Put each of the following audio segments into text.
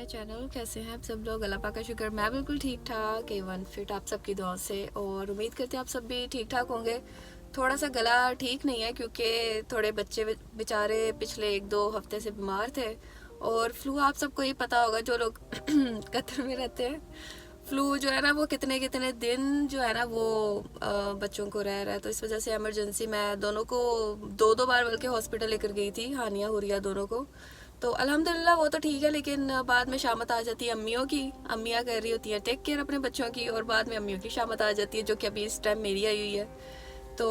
My channel. कैसे हैं आप सब लोग? अल्लाह पाक का शुक्र, मैं बिल्कुल ठीक ठाक एवन फिट आप सबकी दुआ से, और उम्मीद करते हैं आप सब भी ठीक ठाक होंगे। थोड़ा सा गला ठीक नहीं है क्योंकि थोड़े बच्चे बेचारे पिछले 1-2 हफ्ते से बीमार थे, और फ्लू आप सबको ही पता होगा जो लोग कतर में रहते हैं। फ्लू जो है ना वो कितने कितने दिन जो है ना वो बच्चों को रह रहा है, तो इस वजह से इमरजेंसी मैं दोनों को 2-2 बार बल्कि हॉस्पिटल लेकर गई थी, हानिया हुरिया दोनों को। तो अल्हम्दुलिल्लाह वो तो ठीक है, लेकिन बाद में शामत आ जाती है अम्मियों की। अम्मियाँ कर रही होती हैं टेक केयर अपने बच्चों की, और बाद में अम्मियों की शामत आ जाती है, जो कि अभी इस टाइम मेरी आई हुई है। तो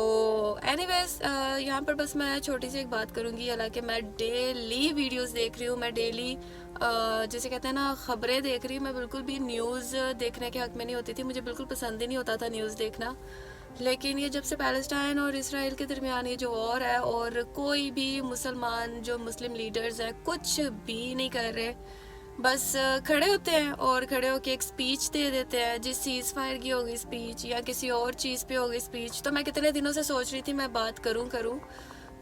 एनीवेज यहाँ पर बस मैं छोटी सी एक बात करूँगी। हालांकि मैं डेली वीडियोस देख रही हूँ, मैं डेली जैसे कहते हैं ना खबरें देख रही हूँ। मैं बिल्कुल भी न्यूज़ देखने के हक में नहीं होती थी, मुझे बिल्कुल पसंद ही नहीं होता था न्यूज़ देखना। लेकिन ये जब से पैलेस्टाइन और इसराइल के दरमियान ये जो वॉर है, और कोई भी मुसलमान जो मुस्लिम लीडर्स हैं कुछ भी नहीं कर रहे, बस खड़े होते हैं और खड़े होकर एक स्पीच दे देते हैं। जिस सीज़ फायर की होगी स्पीच या किसी और चीज़ पे होगी स्पीच, तो मैं कितने दिनों से सोच रही थी मैं बात करूं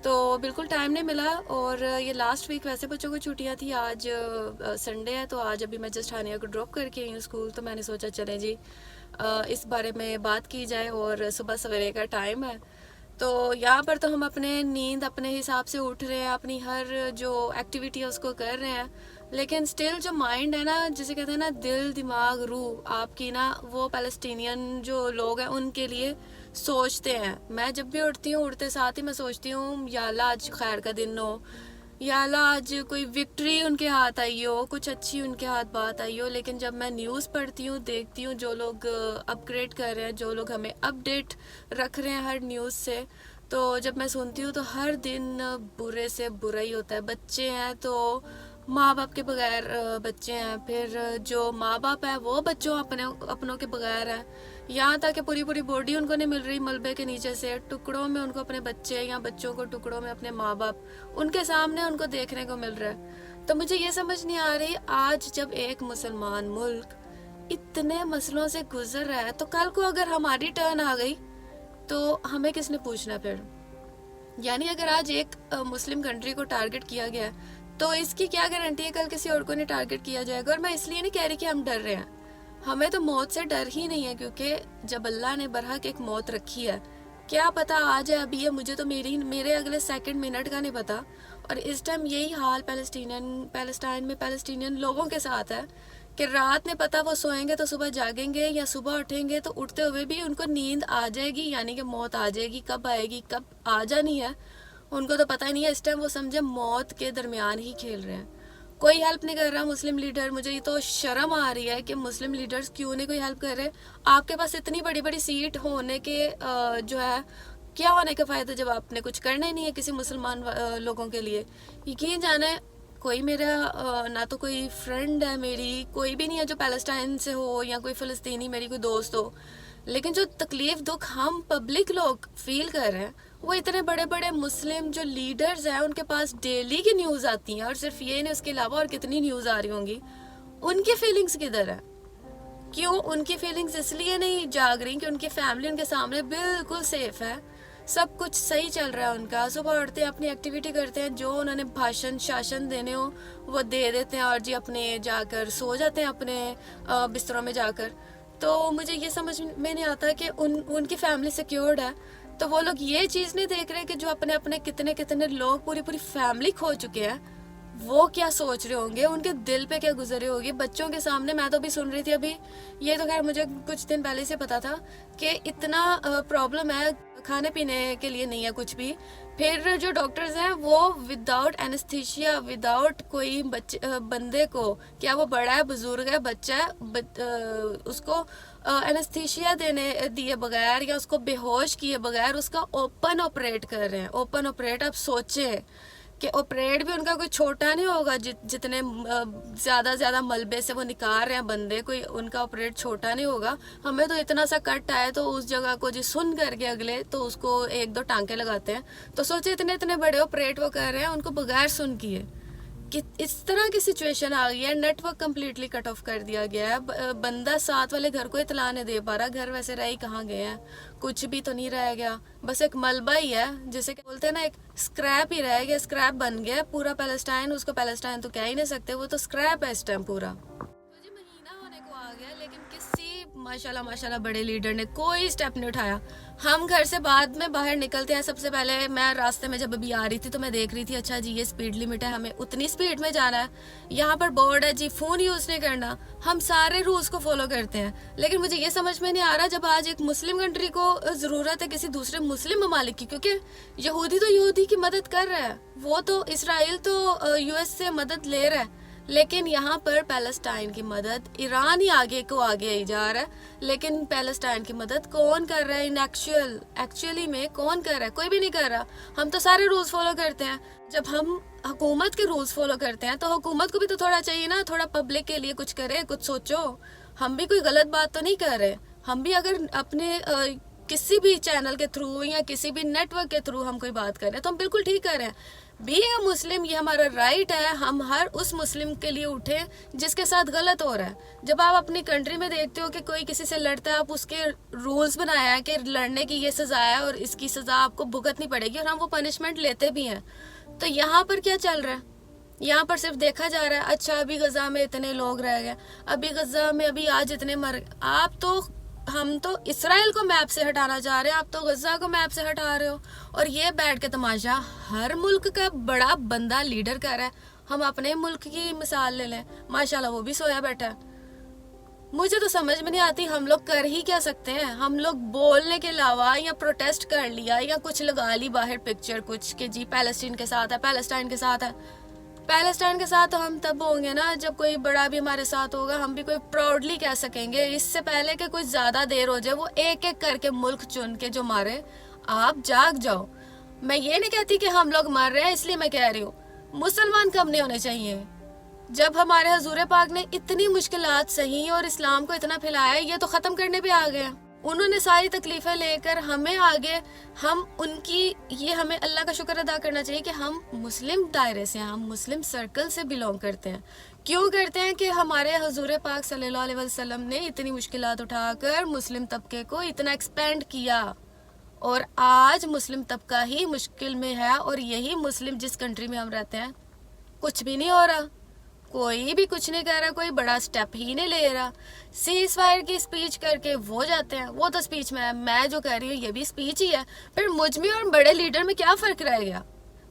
तो बिल्कुल टाइम नहीं मिला। और ये लास्ट वीक वैसे बच्चों को छुट्टियां थी, आज संडे है, तो आज अभी मैं जस्ट हानिया को ड्रॉप करके आई हूँ स्कूल, तो मैंने सोचा चले जी इस बारे में बात की जाए। और सुबह सवेरे का टाइम है, तो यहाँ पर तो हम अपने नींद अपने हिसाब से उठ रहे हैं, अपनी हर जो एक्टिविटी है उसको कर रहे हैं, लेकिन स्टिल जो माइंड है ना, जिसे कहते हैं ना दिल दिमाग रूह आपकी ना, वो पैलेस्टीनियन जो लोग हैं उनके लिए सोचते हैं। मैं जब भी उठती हूँ, उठते साथ ही मैं सोचती हूँ या अल्लाह आज खैर का दिन हो, या अल्लाह आज कोई विक्ट्री उनके हाथ आई हो, कुछ अच्छी उनके हाथ बात आई हो। लेकिन जब मैं न्यूज़ पढ़ती हूँ, देखती हूँ जो लोग अपग्रेड कर रहे हैं, जो लोग हमें अपडेट रख रहे हैं हर न्यूज़ से, तो जब मैं सुनती हूँ तो हर दिन बुरे से बुरा ही होता है। बच्चे हैं तो माँ बाप के बगैर बच्चे हैं, फिर जो माँ बाप है वो बच्चों अपनों के बगैर है। यहाँ तक कि पूरी पूरी बॉडी उनको नहीं मिल रही, मलबे के नीचे से टुकड़ों में उनको अपने बच्चे, या बच्चों को टुकड़ों में अपने माँ बाप उनके सामने उनको देखने को मिल रहा है। तो मुझे ये समझ नहीं आ रही, आज जब एक मुसलमान मुल्क इतने मसलों से गुजर रहा है, तो कल को अगर हमारी टर्न आ गई तो हमें किसने पूछना फिर? यानी अगर आज एक मुस्लिम कंट्री को टारगेट किया गया, तो इसकी क्या गारंटी है कल किसी और को नहीं टारगेट किया जाएगा। और मैं इसलिए नहीं कह रही कि हम डर रहे हैं, हमें तो मौत से डर ही नहीं है, क्योंकि जब अल्लाह ने बरहक एक मौत रखी है, क्या पता आ जाए अभी है, मुझे तो मेरे अगले सेकंड मिनट का नहीं पता। और इस टाइम यही हाल पैलेस्टाइन में पैलेस्टीनियन लोगों के साथ है कि रात में पता वो सोएंगे तो सुबह जागेंगे, या सुबह उठेंगे तो उठते हुए भी उनको नींद आ जाएगी, यानी कि मौत आ जाएगी। कब आएगी, कब आ जानी है, उनको तो पता ही नहीं है। इस टाइम वो समझे मौत के दरमियान ही खेल रहे हैं। कोई हेल्प नहीं कर रहा मुस्लिम लीडर। मुझे ये तो शर्म आ रही है कि मुस्लिम लीडर्स क्यों नहीं कोई हेल्प कर रहे। आपके पास इतनी बड़ी बड़ी सीट होने के जो है क्या होने का फ़ायदा जब आपने कुछ करना ही नहीं है किसी मुसलमान लोगों के लिए। यकीन जाने कोई मेरा ना तो कोई फ्रेंड है मेरी, कोई भी नहीं है जो पैलेस्टाइन से हो, या कोई फ़लस्तीनी मेरी कोई दोस्त हो, लेकिन जो तकलीफ दुख हम पब्लिक लोग फील कर रहे हैं, वो इतने बड़े बड़े मुस्लिम जो लीडर्स हैं उनके पास डेली की न्यूज़ आती हैं। और सिर्फ ये नहीं, उसके अलावा और कितनी न्यूज़ आ रही होंगी। उनकी फीलिंग्स किधर है? क्यों उनकी फीलिंग्स इसलिए नहीं जाग रही कि उनकी फैमिली उनके सामने बिल्कुल सेफ है, सब कुछ सही चल रहा है उनका, सुबह उठते हैं अपनी एक्टिविटी करते हैं, जो उन्होंने भाषण शासन देने हो वो दे देते हैं, और जी अपने जाकर सो जाते हैं अपने बिस्तरों में जाकर। तो मुझे ये समझ में नहीं आता कि उनकी फैमिली सिक्योर्ड है, तो वो लोग ये चीज़ नहीं देख रहे कि जो अपने अपने कितने कितने लोग पूरी पूरी फैमिली खो चुके हैं, वो क्या सोच रहे होंगे, उनके दिल पे क्या गुजरे होगी बच्चों के सामने। मैं तो भी सुन रही थी अभी, ये तो खैर मुझे कुछ दिन पहले से पता था कि इतना प्रॉब्लम है, खाने पीने के लिए नहीं है कुछ भी। फिर जो डॉक्टर्स हैं वो विदाउट एनेस्थीसिया, विदाउट कोई बंदे को, क्या वो बड़ा है बुजुर्ग है बच्चा है, उसको एनेस्थीसिया दिए बगैर या उसको बेहोश किए बगैर उसका ओपन ऑपरेट कर रहे हैं। ओपन ऑपरेट, आप सोचे कि ऑपरेट भी उनका कोई छोटा नहीं होगा, जितने ज़्यादा मलबे से वो निकाल रहे हैं बंदे, कोई उनका ऑपरेट छोटा नहीं होगा। हमें तो इतना सा कट आए तो उस जगह को जी सुन करके अगले तो उसको 1-2 टांके लगाते हैं। तो सोचे इतने इतने बड़े ऑपरेट वो कर रहे हैं उनको बगैर सुन किए। कि इस तरह की सिचुएशन आ गई है, नेटवर्क कम्प्लीटली कट ऑफ कर दिया गया है। बंदा साथ वाले घर को इतला नहीं दे पा रहा, घर वैसे रह ही कहाँ गए हैं, कुछ भी तो नहीं रह गया, बस एक मलबा ही है, जिसे बोलते हैं ना एक स्क्रैप ही रह गया, स्क्रैप बन गया पूरा पैलेस्टाइन। उसको पैलेस्टाइन तो कह ही नहीं सकते, वो तो स्क्रैप है इस टाइम पूरा। मुझे महीना होने को आ गया, लेकिन किसी माशाल्लाह माशाल्लाह बड़े लीडर ने कोई स्टेप नहीं उठाया। हम घर से बाद में बाहर निकलते हैं, सबसे पहले मैं रास्ते में जब अभी आ रही थी तो मैं देख रही थी, अच्छा जी ये स्पीड लिमिट है, हमें उतनी स्पीड में जाना है, यहाँ पर बोर्ड है जी फोन यूज नहीं करना, हम सारे रूल्स को फॉलो करते हैं। लेकिन मुझे ये समझ में नहीं आ रहा, जब आज एक मुस्लिम कंट्री को जरूरत है किसी दूसरे मुस्लिम ममालिक की, क्योंकि यहूदी तो यहूदी की मदद कर रहा है, वो तो इसराइल तो यूएस से मदद ले रहा है, लेकिन यहाँ पर पैलेस्टाइन की मदद ईरान ही आगे को आगे ही जा रहा है। लेकिन पैलेस्टाइन की मदद कौन कर रहा है इन एक्चुअली में कौन कर रहा है? कोई भी नहीं कर रहा। हम तो सारे रूल्स फॉलो करते हैं। जब हम हुकूमत के रूल्स फॉलो करते हैं तो हुकूमत को भी तो थोड़ा चाहिए ना, थोड़ा पब्लिक के लिए कुछ करे, कुछ सोचो। हम भी कोई गलत बात तो नहीं कर रहे। हम भी अगर अपने किसी भी चैनल के थ्रू या किसी भी नेटवर्क के थ्रू हम कोई बात कर रहे हैं तो हम बिल्कुल ठीक कर रहे हैं। बीइंग अ मुस्लिम ये हमारा राइट है, हम हर उस मुस्लिम के लिए उठे जिसके साथ गलत हो रहा है। जब आप अपनी कंट्री में देखते हो कि कोई किसी से लड़ता है, आप उसके रूल्स बनाया है कि लड़ने की ये सजा है और इसकी सजा आपको भुगतनी पड़ेगी, और हम वो पनिशमेंट लेते भी हैं। तो यहाँ पर क्या चल रहा है? यहाँ पर सिर्फ देखा जा रहा है, अच्छा अभी गजा में इतने लोग रह गए, अभी गजा में अभी आज इतने मर। हम तो इसराइल को मैप से हटाना चाह रहे हैं, आप तो गजा को मैप से हटा रहे हो। और ये बैठ के तमाशा हर मुल्क का बड़ा बंदा लीडर कर रहा है। हम अपने मुल्क की मिसाल ले लें, माशाल्लाह वो भी सोया बैठा है। मुझे तो समझ में नहीं आती हम लोग कर ही क्या सकते हैं। हम लोग बोलने के अलावा या प्रोटेस्ट कर लिया या कुछ लगा ली बाहर पिक्चर कुछ कि जी पैलेस्टीन के साथ है, पैलेस्टाइन के साथ है। पैलेस्टाइन के साथ तो हम तब होंगे ना जब कोई बड़ा भी हमारे साथ होगा, हम भी कोई प्राउडली कह सकेंगे। इससे पहले कि कुछ ज्यादा देर हो जाए, वो एक एक करके मुल्क चुन के जो मारे, आप जाग जाओ। मैं ये नहीं कहती कि हम लोग मर रहे हैं, इसलिए मैं कह रही हूँ मुसलमान कम नहीं होने चाहिए। जब हमारे हजूर पाक ने इतनी मुश्किलात सही और इस्लाम को इतना फैलाया, ये तो खत्म करने पे आ गया। उन्होंने सारी तकलीफें लेकर हमें आगे, हम उनकी, ये हमें अल्लाह का शुक्र अदा करना चाहिए कि हम मुस्लिम दायरे से, हम मुस्लिम सर्कल से बिलोंग करते हैं। क्यों करते हैं कि हमारे हजूर पाक सल्लल्लाहु अलैहि वसल्लम ने इतनी मुश्किलात उठाकर मुस्लिम तबके को इतना एक्सपेंड किया, और आज मुस्लिम तबका ही मुश्किल में है। और यही मुस्लिम जिस कंट्री में हम रहते हैं, कुछ भी नहीं हो रहा, कोई भी कुछ नहीं कर रहा, कोई बड़ा स्टेप ही नहीं ले रहा। सीज फायर की स्पीच करके वो जाते हैं, वो तो स्पीच में है, मैं जो कह रही हूँ ये भी स्पीच ही है। फिर मुझ में और बड़े लीडर में क्या फर्क रह गया?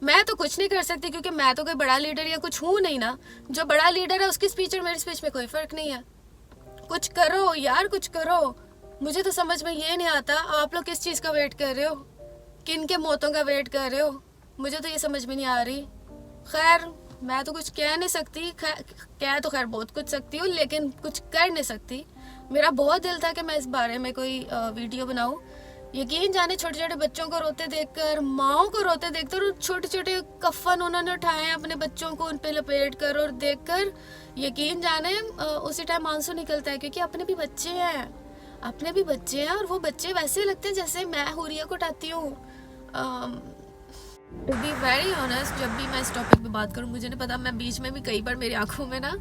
मैं तो कुछ नहीं कर सकती क्योंकि मैं तो कोई बड़ा लीडर या कुछ हूँ नहीं ना। जो बड़ा लीडर है उसकी स्पीच और मेरी स्पीच में कोई फर्क नहीं है। कुछ करो यार, कुछ करो। मुझे तो समझ में ये नहीं आता आप लोग किस चीज़ का वेट कर रहे हो, किन के मौतों का वेट कर रहे हो, मुझे तो ये समझ में नहीं आ रही। खैर मैं तो कुछ कह नहीं सकती, कह तो खैर बहुत कुछ सकती हूँ, लेकिन कुछ कर नहीं सकती। मेरा बहुत दिल था कि मैं इस बारे में कोई वीडियो बनाऊँ। यकीन जाने छोटे छोटे बच्चों को रोते देखकर, माओ को रोते देखकर, और छोटे छोटे कफन उन्होंने उठाए हैं अपने बच्चों को उन पे लपेट कर, और देखकर यकीन जाने उसी टाइम आंसू निकलता है, क्योंकि अपने भी बच्चे हैं, अपने भी बच्चे हैं, और वो बच्चे वैसे लगते हैं जैसे मैं हुरिया को उठाती हूँ। टू बी वेरी ऑनेस्ट, जब भी मैं इस टॉपिक पे बात करूँ, मुझे नहीं पता, मैं बीच में भी कई बार मेरी आंखों में ना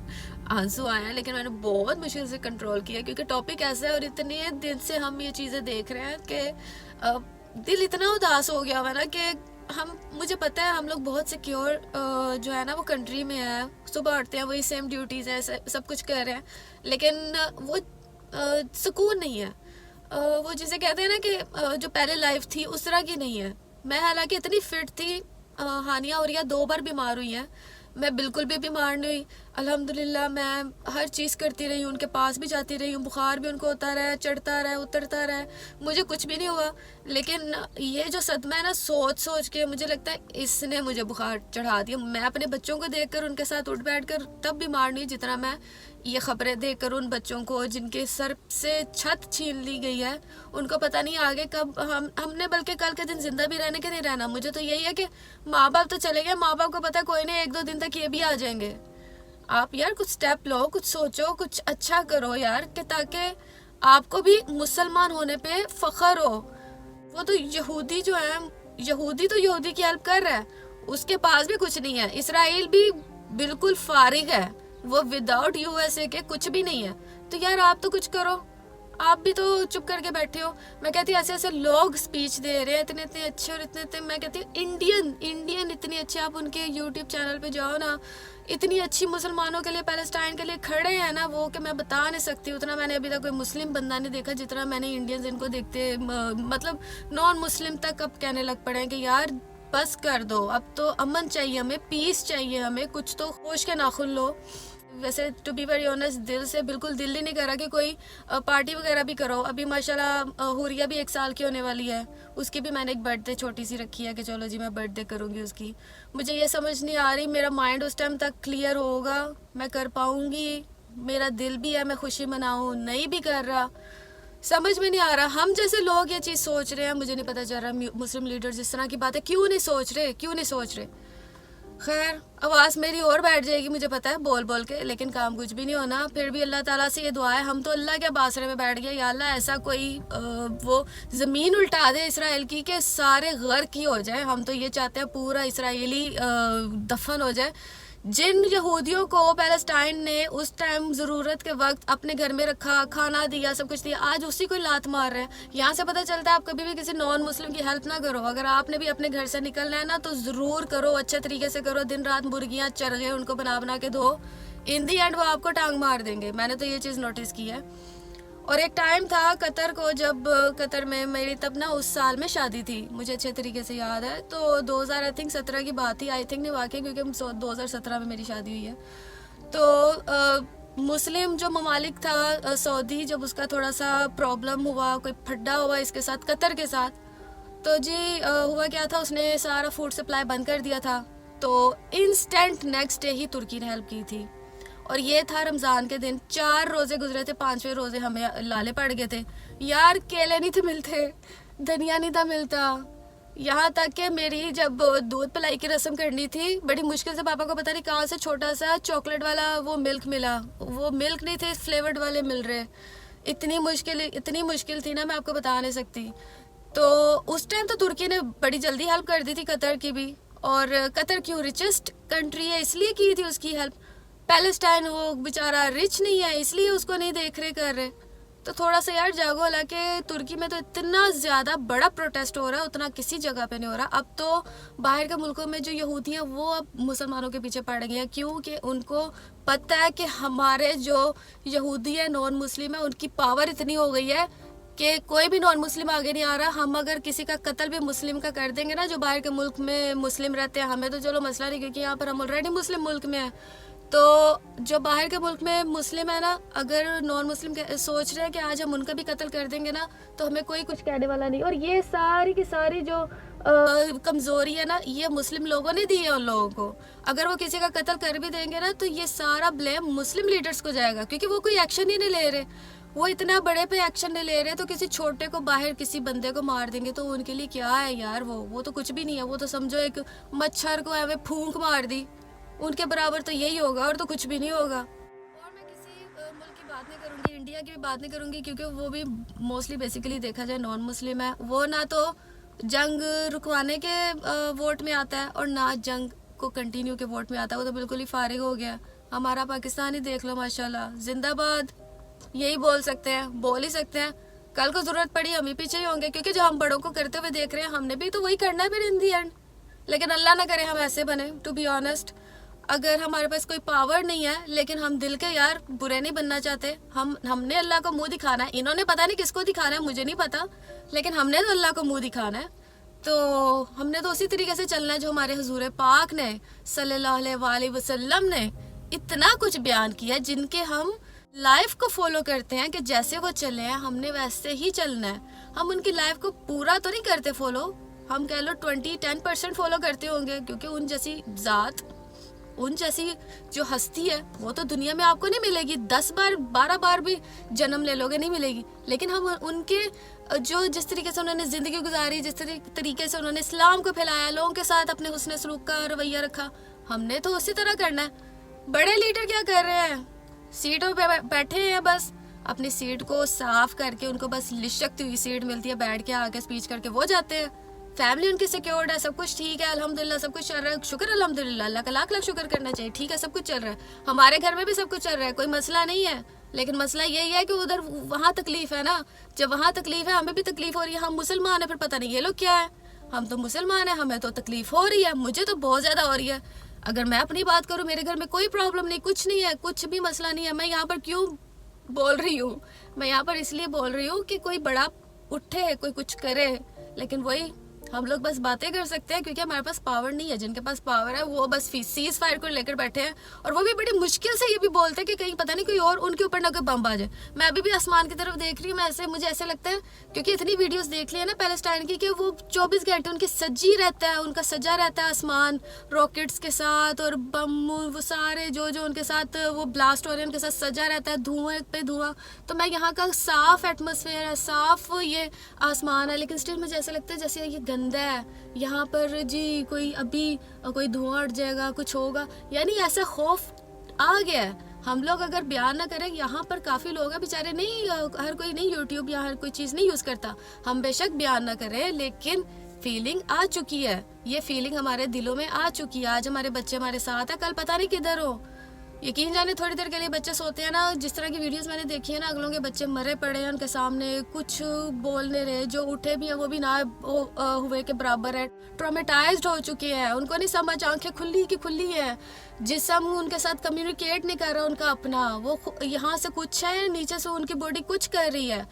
आंसू आए हैं, लेकिन मैंने बहुत मुश्किल से कंट्रोल किया, क्योंकि टॉपिक ऐसा है और इतने दिन से हम ये चीज़ें देख रहे हैं कि दिल इतना उदास हो गया हुआ ना कि मुझे पता है हम लोग बहुत सिक्योर जो है ना वो कंट्री में है, सुबह उठते हैं वही सेम ड्यूटीज़ है, सब कुछ कर रहे हैं, लेकिन वो सुकून नहीं है। वो जिसे कहते हैं ना कि जो पहले लाइफ थी उस तरह की नहीं है। मैं हालांकि इतनी फिट थी, हानिया और 2 बार बीमार हुई हैं, मैं बिल्कुल भी बीमार नहीं हुई अल्हम्दुलिल्लाह। मैं हर चीज़ करती रही हूँ, उनके पास भी जाती रही हूँ, बुखार भी उनको होता रहा, चढ़ता रहा, उतरता रहा, मुझे कुछ भी नहीं हुआ। लेकिन ये जो सदमा है ना, सोच सोच के मुझे लगता है इसने मुझे बुखार चढ़ा दिया। मैं अपने बच्चों को देखकर उनके साथ उठ बैठ कर तब बीमार नहीं जितना मैं ये खबरें देखकर उन बच्चों को जिनके सर से छत छीन ली गई है, उनको पता नहीं आगे कब हमने बल्कि कल के दिन जिंदा भी रहने के नहीं रहना। मुझे तो यही है कि माँ बाप तो चले गए, माँ बाप को पता है कोई नहीं 1-2 दिन तक ये भी आ जाएंगे। आप यार कुछ स्टेप लो, कुछ सोचो, कुछ अच्छा करो यार, कि ताकि आपको भी मुसलमान होने पे फख्र हो। वो तो यहूदी जो है, यहूदी तो यहूदी की हेल्प कर रहा है, उसके पास भी कुछ नहीं है। इसराइल भी बिल्कुल फारिग है, वो विदाउट यूएसए के कुछ भी नहीं है। तो यार आप तो कुछ करो, आप भी तो चुप करके बैठे हो। मैं कहती हूँ ऐसे ऐसे लोग स्पीच दे रहे हैं इतने इतने अच्छे, और इतने इतने, मैं कहती हूँ इंडियन इतनी अच्छी, आप उनके यूट्यूब चैनल पे जाओ ना, इतनी अच्छी मुसलमानों के लिए, पैलेस्टाइन के लिए खड़े हैं ना वो, कि मैं बता नहीं सकती। उतना मैंने अभी तक कोई मुस्लिम बंदा नहीं देखा जितना मैंने इंडियंस इनको देखते, मतलब नॉन मुस्लिम तक अब कहने लग पड़े हैं कि यार बस कर दो, अब तो अमन चाहिए हमें, पीस चाहिए हमें, कुछ तो होश के नाखुन लो। वैसे टू बी वेरी ऑनेस्ट, दिल से बिल्कुल दिल ही नहीं करा कि कोई पार्टी वगैरह भी करो। अभी माशाल्लाह हुरिया भी 1 साल की होने वाली है, उसकी भी मैंने एक बर्थडे छोटी सी रखी है कि चलो जी मैं बर्थडे करूँगी उसकी। मुझे ये समझ नहीं आ रही मेरा माइंड उस टाइम तक क्लियर होगा, मैं कर पाऊँगी, मेरा दिल भी है मैं खुशी मनाऊँ, नहीं भी कर रहा, समझ में नहीं आ रहा। हम जैसे लोग ये चीज़ सोच रहे हैं, मुझे नहीं पता चल रहा मुस्लिम लीडर्स इस तरह की बातें क्यों नहीं सोच रहे। खैर आवाज़ मेरी और बैठ जाएगी मुझे पता है बोल बोल के, लेकिन काम कुछ भी नहीं होना। फिर भी अल्लाह ताला से ये दुआ है, हम तो अल्लाह के बासरे में बैठ गए, या अल्लाह ऐसा कोई वो ज़मीन उल्टा दे इसराइल की कि सारे गर्क ही हो जाए। हम तो ये चाहते हैं पूरा इसराइली दफन हो जाए। जिन यहूदियों को पैलेस्टाइन ने उस टाइम ज़रूरत के वक्त अपने घर में रखा, खाना दिया, सब कुछ दिया, आज उसी को लात मार रहे हैं। यहाँ से पता चलता है आप कभी भी किसी नॉन मुस्लिम की हेल्प ना करो। अगर आपने भी अपने घर से निकलना है ना तो ज़रूर करो, अच्छे तरीके से करो। दिन रात मुर्गियाँ चरगे उनको बना बना के दो, इन दी एंड वो आपको टांग मार देंगे। मैंने तो ये चीज़ नोटिस की है। और एक टाइम था कतर को, जब कतर में मेरी तब ना उस साल में शादी थी, मुझे अच्छे तरीके से याद है। तो 2017 की बात थी, आई थिंक नहीं वाकई, क्योंकि 2017 में मेरी शादी हुई है। तो मुस्लिम जो ममालिक था सऊदी, जब उसका थोड़ा सा प्रॉब्लम हुआ, कोई फड्डा हुआ इसके साथ, कतर के साथ, तो जी हुआ क्या था, उसने सारा फूड सप्लाई बंद कर दिया था। तो इंस्टेंट नेक्स्ट डे ही तुर्की ने हेल्प की थी। और ये था रमज़ान के दिन, 4 रोज़े गुजरे थे, 5वें रोज़े हमें लाले पड़ गए थे यार। केले नहीं थे मिलते, धनिया नहीं था मिलता, यहाँ तक कि मेरी जब दूध पिलाई की रस्म करनी थी, बड़ी मुश्किल से पापा को पता नहीं कहाँ से छोटा सा चॉकलेट वाला वो मिल्क मिला, वो मिल्क नहीं थे, फ्लेवर्ड वाले मिल रहे। इतनी मुश्किल थी ना, मैं आपको बता नहीं सकती। तो उस टाइम तो तुर्की ने बड़ी जल्दी हेल्प कर दी थी, कतर की भी। और कतर क्यों, रिचेस्ट कंट्री है इसलिए की थी उसकी हेल्प। पैलेस्टाइन वो बेचारा रिच नहीं है इसलिए उसको नहीं देख रहे कर रहे। तो थोड़ा सा यार जागो। हालांकि तुर्की में तो इतना ज़्यादा बड़ा प्रोटेस्ट हो रहा है, उतना किसी जगह पे नहीं हो रहा। अब तो बाहर के मुल्कों में जो यहूदी हैं वो अब मुसलमानों के पीछे पड़ गए हैं, क्योंकि उनको पता है कि हमारे जो यहूदी है, नॉन मुस्लिम है, उनकी पावर इतनी हो गई है कि कोई भी नॉन मुस्लिम आगे नहीं आ रहा। हम अगर किसी का कत्ल भी मुस्लिम का कर देंगे ना, जो बाहर के मुल्क में मुस्लिम रहते हैं, हमें तो चलो मसला नहीं, क्योंकि यहाँ पर हम ऑलरेडी मुस्लिम मुल्क में है। तो जो बाहर के मुल्क में मुस्लिम है ना, अगर नॉन मुस्लिम सोच रहे हैं कि आज हम उनका भी कत्ल कर देंगे ना, तो हमें कोई कुछ कहने वाला नहीं। और ये सारी की सारी जो कमज़ोरी है ना, ये मुस्लिम लोगों ने दी है उन लोगों को। अगर वो किसी का कत्ल कर भी देंगे ना, तो ये सारा ब्लेम मुस्लिम लीडर्स को जाएगा, क्योंकि वो कोई एक्शन ही नहीं ले रहे। वो इतना बड़े पे एक्शन नहीं ले रहे, तो किसी छोटे को बाहर किसी बंदे को मार देंगे तो उनके लिए क्या है यार। वो तो कुछ भी नहीं है। वो तो समझो एक मच्छर को हमें फूंक मार दी, उनके बराबर तो यही होगा, और तो कुछ भी नहीं होगा। और मैं किसी मुल्क की बात नहीं करूँगी, इंडिया की भी बात नहीं करूँगी, क्योंकि वो भी मोस्टली बेसिकली देखा जाए नॉन मुस्लिम है। वो ना तो जंग रुकवाने के वोट में आता है, और ना जंग को कंटिन्यू के वोट में आता है। वो तो बिल्कुल ही फारिग हो गया। हमारा पाकिस्तान ही देख लो, माशाल्लाह, जिंदाबाद, यही बोल सकते हैं, बोल ही सकते हैं। कल को ज़रूरत पड़ी हम ही पीछे ही होंगे, क्योंकि जो हम बड़ों को करते हुए देख रहे हैं, हमने भी तो वही करना है फिर इन दी एंड। लेकिन अल्लाह ना करे हम ऐसे बने। टू बी ऑनेस्ट, अगर हमारे पास कोई पावर नहीं है, लेकिन हम दिल के यार बुरे नहीं बनना चाहते, हमने अल्लाह को मुंह दिखाना है। इन्होंने पता नहीं किसको दिखाना है, मुझे नहीं पता, लेकिन हमने तो अल्लाह को मुंह दिखाना है। तो हमने तो उसी तरीके से चलना है जो हमारे हुजूर पाक ने सल्लल्लाहु अलैहि वसल्लम ने इतना कुछ बयान किया, जिनके हम लाइफ को फॉलो करते हैं कि जैसे वो चले हैं हमने वैसे ही चलना है। हम उनकी लाइफ को पूरा तो नहीं करते फॉलो, हम कह लो 10% फॉलो करते होंगे, क्योंकि उन जैसी ज़ात, उन जैसी जो हस्ती है वो तो दुनिया में आपको नहीं मिलेगी। 10 बार 12 बार भी जन्म ले लोगे नहीं मिलेगी। लेकिन हम उनके जो जिस तरीके से उन्होंने ज़िंदगी गुजारी, जिस तरीके से उन्होंने इस्लाम को फैलाया, लोगों के साथ अपने हुस्न सलूक का रवैया रखा, हमने तो उसी तरह करना है। बड़े लीडर क्या कर रहे हैं, सीटों पे बैठे हैं, बस अपनी सीट को साफ करके, उनको बस लिशकती हुई सीट मिलती है, बैठ के आके स्पीच करके वो जाते हैं। फैमिली उनकी सिक्योर्ड है, सब कुछ ठीक है अल्हम्दुलिल्लाह, सब कुछ चल रहा है, शुक्र अल्हम्दुलिल्लाह, अल्लाह का लाख लाख शुक्र करना चाहिए। ठीक है, सब कुछ चल रहा है, हमारे घर में भी सब कुछ चल रहा है, कोई मसला नहीं है। लेकिन मसला यही है कि उधर वहाँ तकलीफ है ना, जब वहाँ तकलीफ है हमें भी तकलीफ हो रही है। हम मुसलमान हैं, फिर पता नहीं ये लोग क्या है, हम तो मुसलमान हैं, हमें तो तकलीफ हो रही है, मुझे तो बहुत ज़्यादा हो रही है। अगर मैं अपनी बात करूँ, मेरे घर में कोई प्रॉब्लम नहीं, कुछ नहीं है, कुछ भी मसला नहीं है। मैं यहाँ पर क्यों बोल रही हूँ, मैं यहाँ पर इसलिए बोल रही हूँ कि कोई बड़ा उठे, कोई कुछ करे, लेकिन वही हम लोग बस बातें कर सकते हैं क्योंकि हमारे पास पावर नहीं है। जिनके पास पावर है वो बस सीज फायर को लेकर बैठे हैं, और वो भी बड़ी मुश्किल से ये भी बोलते हैं कि कहीं पता नहीं कोई और उनके ऊपर ना कोई बम आ जाए। मैं अभी भी आसमान की तरफ देख रही हूँ, मैं ऐसे मुझे ऐसे लगता है क्योंकि इतनी वीडियोस देख ली है ना पैलेस्टाइन की कि वो 24 घंटे उनकी सजी रहता है, उनका सजा रहता है आसमान रॉकेट्स के साथ, और बम वो सारे जो जो उनके साथ वो ब्लास्ट हो रहे हैं उनके साथ सजा रहता है, धुआं पे धुआं। तो मैं यहाँ का साफ एटमोसफेयर है, साफ ये आसमान है, लेकिन स्टिल मुझे ऐसा लगता है जैसे ये गंदा है यहाँ पर जी, कोई अभी कोई धुआं उठ जाएगा, कुछ होगा, यानी ऐसा खौफ आ गया है। हम लोग अगर बयान ना करें, यहाँ पर काफ़ी लोग हैं बेचारे, नहीं हर कोई नहीं यूट्यूब या हर कोई चीज़ नहीं यूज़ करता, हम बेशक बयान ना करें, लेकिन फीलिंग आ चुकी है, ये फीलिंग हमारे दिलों में आ चुकी है। आज हमारे बच्चे हमारे साथ है, कल पता नहीं किधर हो। यकीन जाने थोड़ी देर के लिए बच्चे सोते हैं ना, जिस तरह की वीडियोस मैंने देखी है ना, अगलों के बच्चे मरे पड़े हैं उनके सामने, कुछ बोलने रहे, जो उठे भी हैं वो भी ना हुए के बराबर है, ट्रॉमेटाइज्ड हो चुके हैं, उनको नहीं समझ, आंखें खुली की खुली है, जिस्म उनके साथ कम्युनिकेट नहीं कर रहा उनका अपना, वो यहाँ से कुछ है, नीचे से उनकी बॉडी कुछ कर रही है।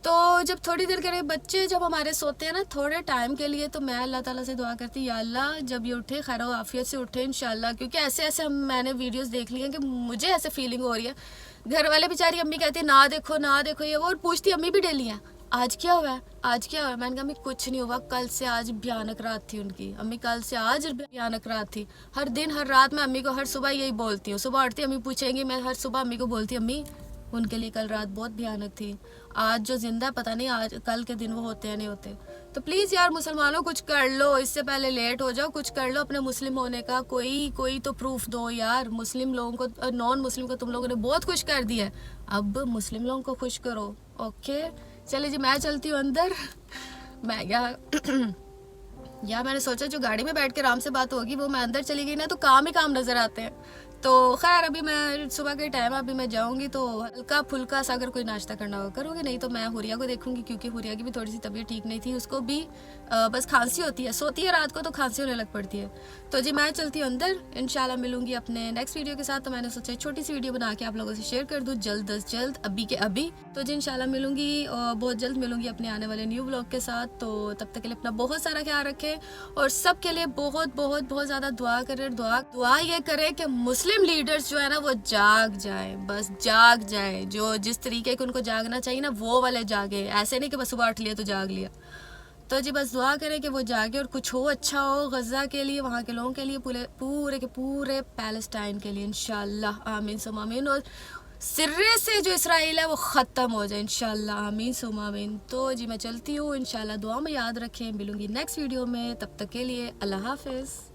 तो जब थोड़ी देर के लिए बच्चे जब हमारे सोते हैं ना थोड़े टाइम के लिए, तो मैं अल्लाह ताला से दुआ करती, या अल्लाह जब ये उठे खैर आफियत से उठे इंशाल्लाह, क्योंकि ऐसे ऐसे मैंने वीडियोस देख ली हैं कि मुझे ऐसे फीलिंग हो रही है। घर वाले बेचारी अम्मी कहती है ना देखो ना देखो ये वो, और पूछती अम्मी भी डेली है आज क्या हुआ है, आज क्या हुआ है। मैंने कहा अम्मी कुछ नहीं हुआ, कल से आज भयानक रात थी उनकी, अम्मी कल से आज भयानक रात थी। हर दिन हर रात मैं अम्मी को हर सुबह यही बोलती हूँ, सुबह उठती अम्मी पूछेंगी, मैं हर सुबह अम्मी को बोलती अम्मी उनके लिए कल रात बहुत भयानक थी, आज जो जिंदा पता नहीं आज कल के दिन वो होते या नहीं होते। तो प्लीज़ यार मुसलमानों कुछ कर लो, इससे पहले लेट हो जाओ, कुछ कर लो अपने मुस्लिम होने का, कोई तो प्रूफ दो यार। मुस्लिम लोगों को, नॉन मुस्लिम को तुम लोगों ने बहुत खुश कर दिया है, अब मुस्लिम लोगों को खुश करो। ओके चलिए जी, मैं चलती हूँ अंदर। मैं या मैंने सोचा जो गाड़ी में बैठ के आराम से बात होगी, वो मैं अंदर चली गई ना तो काम ही काम नजर आते हैं। तो खैर अभी मैं सुबह के टाइम अभी मैं जाऊंगी, तो हल्का फुल्का सा अगर कोई नाश्ता करना हो करूँगी, नहीं तो मैं हुरिया को देखूंगी, क्योंकि हुरिया की भी थोड़ी सी तबीयत ठीक नहीं थी, उसको भी बस खांसी होती है, सोती है रात को तो खांसी होने लग पड़ती है। तो जी मैं चलती हूँ अंदर, इंशाल्लाह मिलूंगी अपने नेक्स्ट वीडियो के साथ। तो मैंने सोचा छोटी सी वीडियो बना के आप लोगों से शेयर कर दूँ जल्द अज जल्द, अभी के अभी। तो जी इंशाल्लाह मिलूंगी और बहुत जल्द मिलूंगी अपने आने वाले न्यू व्लॉग के साथ। तो तब तक के लिए अपना बहुत सारा ख्याल रखें, और सबके लिए बहुत बहुत बहुत ज़्यादा दुआ करें। दुआ ये करें कि मुस्लिम लीडर्स जो है ना वो जाग जाए, बस जाग जाए, जो जिस तरीके के उनको जागना चाहिए ना वो वाले जागे, ऐसे नहीं कि बस सुबह उठ लिया तो जाग लिया। तो जी बस दुआ करें कि वो जागे और कुछ हो अच्छा हो गज़ा के लिए, वहाँ के लोगों के लिए, पूरे के पूरे पैलेस्टाइन के लिए इंशाल्लाह, आमीन सुम आमीन। और सिर्रे से जो इसराइल है वो ख़त्म हो जाए इंशाल्लाह, आमीन सुम आमीन। तो जी मैं चलती हूँ, इंशाल्लाह दुआ में याद रखें, मिलूंगी नेक्स्ट वीडियो में, तब तक के लिए अल्लाह हाफिज़।